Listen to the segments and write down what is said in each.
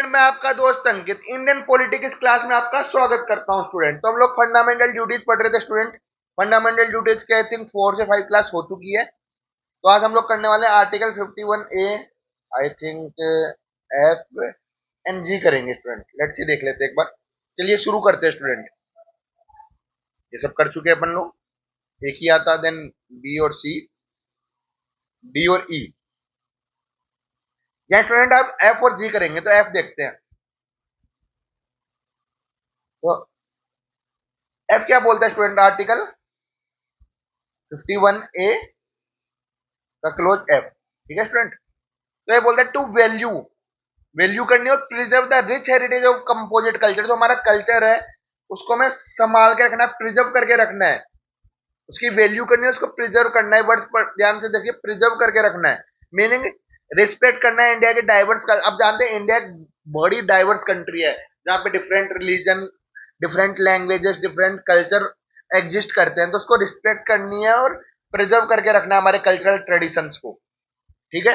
मैं आपका दोस्त अंकित इंडियन पॉलिटिक्स क्लास में आपका स्वागत करता हूं स्टूडेंट। तो हम लोग फंडामेंटल ड्यूटीज पढ़ रहे थे स्टूडेंट। फंडामेंटल ड्यूटीज के आई थिंक 4 से 5 क्लास हो चुकी है। तो आज हम लोग करने वाले article 51A I think F and G करेंगे स्टूडेंट। लेट्स सी देख लेते हैं एक बार। चलिए शुरू करते हैं स्टूडेंट। ये सब कर चुके हैं अपन लोग। एक ही आता देन बी और सी, डी और ई। या स्टूडेंट आप एफ और जी करेंगे तो एफ देखते हैं। तो एफ क्या बोलता है स्टूडेंट? आर्टिकल 51A का क्लोज एफ। ठीक है स्टूडेंट। तो ये बोलता है टू वैल्यू, वैल्यू करनी और preserve the rich heritage of composite culture. जो हमारा कल्चर है उसको हमें संभाल के रखना है, प्रिजर्व करके रखना है। उसकी वैल्यू करनी है, उसको प्रिजर्व करना है। वर्ड पर ध्यान से देखिए, प्रिजर्व करके रखना है मीनिंग रिस्पेक्ट करना है इंडिया के डाइवर्स का। अब जानते हैं इंडिया बड़ी डाइवर्स कंट्री है जहाँ पे different religion, different languages, different culture exist करते हैं। तो उसको रिस्पेक्ट करनी है और प्रिजर्व करके रखना है हमारे कल्चरल ट्रेडिशंस को। ठीक है।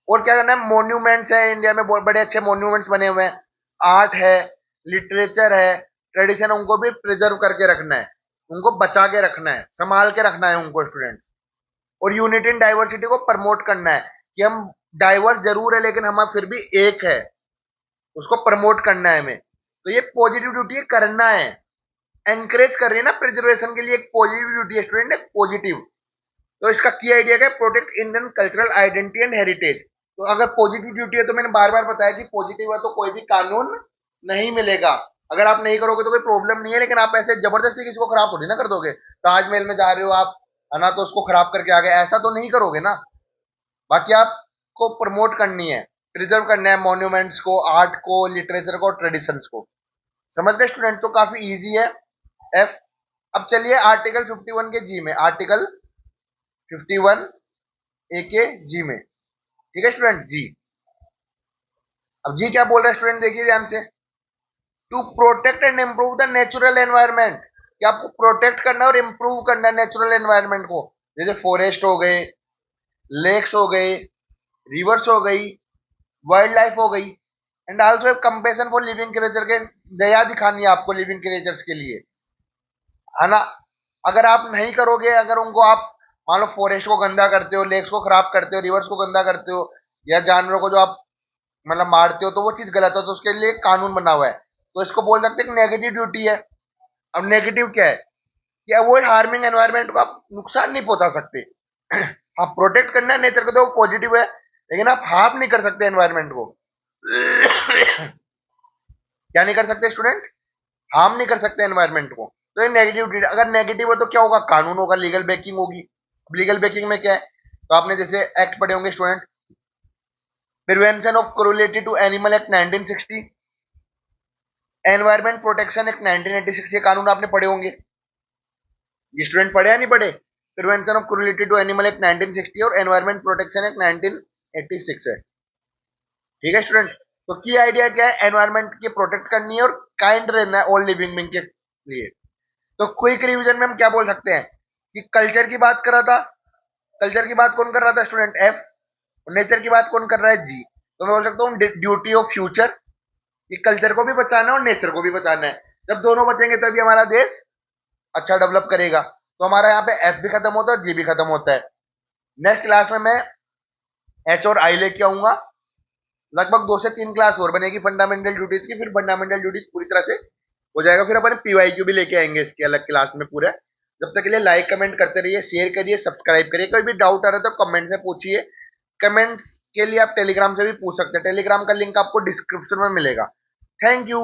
और क्या करना है? मोन्यूमेंट्स है इंडिया में, बहुत बड़े अच्छे मोन्यूमेंट्स बने हुए हैं। आर्ट है, लिटरेचर है, ट्रेडिशन, उनको भी प्रिजर्व करके रखना है, उनको बचा के रखना है, संभाल के रखना है उनको स्टूडेंट्स। और यूनिटी इन डाइवर्सिटी को प्रमोट करना है कि हम डाइवर्स जरूर है लेकिन हम फिर भी एक है, उसको प्रमोट करना है हमें। तो ये पॉजिटिव ड्यूटी करना है, एनकरेज कर रही है ना प्रिजर्वेशन के लिए। एक पॉजिटिव ड्यूटी है स्टूडेंट, एक पॉजिटिव। तो इसका की आइडिया क्या है? Protect Indian cultural identity and heritage. तो अगर पॉजिटिव ड्यूटी है तो मैंने बार बार बताया कि पॉजिटिव है तो कोई भी कानून नहीं मिलेगा। अगर आप नहीं करोगे तो कोई प्रॉब्लम नहीं है, लेकिन आप ऐसे जबरदस्ती किसी को खराब थोड़ी ना कर दोगे। ताजमहल में जा रहे हो आप, है ना, तो उसको खराब करके आ गए, ऐसा तो नहीं करोगे ना। बाकी आपको प्रमोट करनी है, प्रिजर्व करना है मॉन्यूमेंट्स को, आर्ट को, लिटरेचर को, ट्रेडिशंस को। समझ गए स्टूडेंट? तो काफी इजी है एफ। अब चलिए आर्टिकल 51 के जी में, आर्टिकल 51 ए के जी में। ठीक है स्टूडेंट, जी। अब जी क्या बोल रहा है स्टूडेंट, देखिए ध्यान से। To protect and improve the natural environment. कि आपको प्रोटेक्ट करना और इंप्रूव करना है नेचुरल एनवायरनमेंट को। जैसे फॉरेस्ट हो गए, लेक्स हो गए, रिवर्स हो गई, वाइल्ड लाइफ हो गई। And also compassion for living creature के, दया दिखानी है आपको लिविंग क्रिएचर्स के लिए, है ना। अगर आप नहीं करोगे, अगर उनको आप मान लो फॉरेस्ट को गंदा करते हो, लेक्स को खराब करते हो, रिवर्स को गंदा करते हो, या जानवरों को जो आप मतलब मारते हो, तो वो चीज गलत है। तो उसके लिए कानून बना हुआ है। तो इसको बोल सकते हैं नेगेटिव ड्यूटी है। अब नेगेटिव क्या है? कि अवॉइड हार्मिंग एनवायरनमेंट को, आप नुकसान नहीं पहुंचा सकते। आप प्रोटेक्ट करना है नेचर को तो पॉजिटिव है, लेकिन आप हार्म नहीं कर सकते एनवायरनमेंट को। क्या नहीं कर सकते स्टूडेंट? हार्म नहीं कर सकते एनवायरनमेंट को। तो ये नेगेटिव, अगर नेगेटिव है तो क्या होगा? कानून होगा, लीगल बैकिंग होगी। लीगल बैकिंग में क्या है? तो आपने जैसे एक्ट पढ़े होंगे student, prevention of cruelty to animal act 1960, environment protection act 1986। ये कानून आपने पढ़े होंगे। ये स्टूडेंट पढ़े या नहीं पढ़े? Prevention of cruelty to animal act 1960 और एनवायरमेंट प्रोटेक्शन एक्ट 1986 है। ठीक है स्टूडेंट। तो की आइडिया क्या है? एनवायरमेंट की प्रोटेक्ट करनी है और काइंड रहना है ऑल लिविंग बीइंग के लिए। तो क्विक रिवीजन में हम क्या बोल सकते हैं कि कल्चर की बात कर रहा था। कल्चर की बात कौन कर रहा था स्टूडेंट? एफ। और नेचर की बात कौन कर रहा है? जी। तो मैं बोल सकता हूँ ड्यूटी ऑफ फ्यूचर, कि कल्चर को भी बचाना है और नेचर को भी बचाना है। जब दोनों बचेंगे तभी हमारा देश अच्छा डेवलप करेगा। तो हमारा यहाँ पे एफ भी खत्म होता है और जी भी खत्म होता है। नेक्स्ट क्लास में मैं एच और आई लेके आऊंगा। लगभग 2 से 3 क्लास और बनेगी फंडामेंटल ड्यूटीज की, फिर फंडामेंटल ड्यूटीज पूरी तरह से हो जाएगा। फिर अपन पीवाईक्यू भी लेके आएंगे इसके अलग क्लास में पूरे। जब तक के लिए लाइक कमेंट करते रहिए, शेयर करिए, सब्सक्राइब करिए। कोई भी डाउट आ रहा है तो कमेंट में पूछिए। कमेंट्स के लिए आप टेलीग्राम से भी पूछ सकते हैं। टेलीग्राम का लिंक आपको डिस्क्रिप्शन में मिलेगा। Thank you.